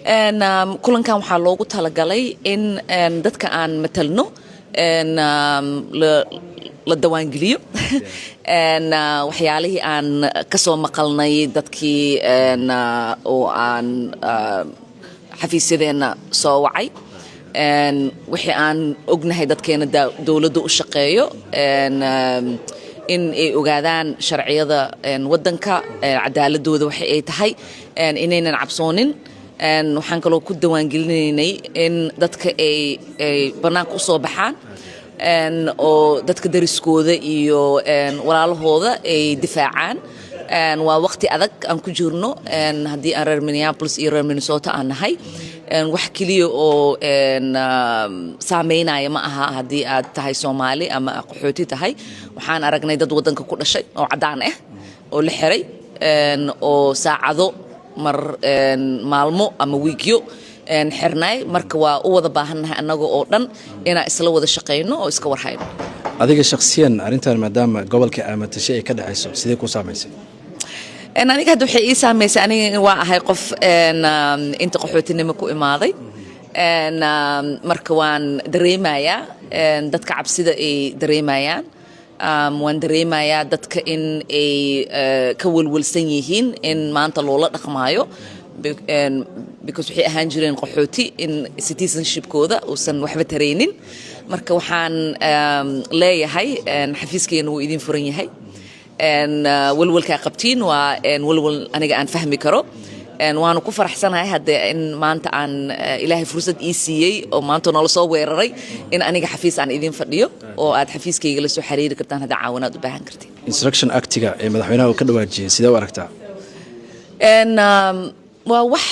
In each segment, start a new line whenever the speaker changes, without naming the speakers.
kulankan waxaa loogu talagalay in dadka aan matalno la dawaangeliyo waxyaalihii aan ka soo maqalnay dadkii oo aan xafiisyadeenna soo wacay wixii aan ognahay dadkeena dawladda u shaqeeyo in ay ogaadaan sharciyada waddanka cadaaladooda waxa ay tahay inaynan cabsoonin waxaan kaloo ku dawaangelinaynay in dadka ay bannaanka u soo baxaan oo dadka dariskooda iyo walaalahooda ay difaacaan waa waqti adag aan ku jirno haddii aan reer Minneapolis iyo reer Minnesota aan nahay wax kaliya oo saameynaya ma aha haddii aad tahay Soomaali ama qaxooti tahay waxaan aragnay dad waddanka ku dhashay oo cadaan ah oo la xiray oo saacado maalmo ama wiigyo xirnay marka waa u wada baahannahay annaga oo dhan inaan isla wada shaqeyno oo iska warhayno
adiga shakhsiyan arrintan maadaama gobolka amatashay ay ka dhaxayso sidee ku saameysay
aniga hadda waxay ii saameysay aniga waa ahay qof inta qaxootinimo ku imaaday marka waan dareemayaa dadka cabsida ay dareemayaan waan dareemayaa dadka in ay ka walwalsan yihiin in maanta loola dhaqmaayo because waxay ahaan jireen qaxooti in citizenshipkooda uusan waxba taraynin marka waxaan leeyahay xafiiskeena wuu idin furan yahay walwalkaa qabtiin waa walwal aniga aan fahmi karo waanu ku faraxsanahay hadde in maanta aan ilaahay fursad ii siiyey oo maanta noola soo weeraray in aniga xafiis aan idin fadhiyo oo aad xafiiskayga la soo xiriiri kartaan haddii caawinaad u baahan kartiin
instruction actiga ee madaxweynaha uu ka dhawaajiyey sidee u aragtaa
waa wax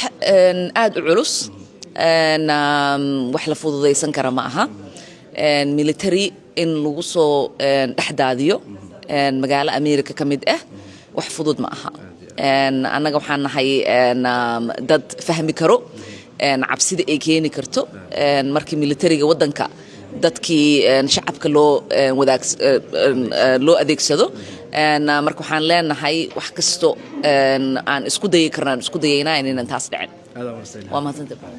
aad u culus wax la fududaysan kara ma aha military in lagu soo dhexdaadiyo magaalo America ka mid ah wax fudud ma aha annaga waxaan nahay dad fahmi karo cabsida ay keeni karto markii militariga waddanka dadkii shacabka loo adeegsado marka waxaan leenahay wax kasto aan isku dayi karnaa isku dayaynaa inaan taas dhicin waa mahadsantahay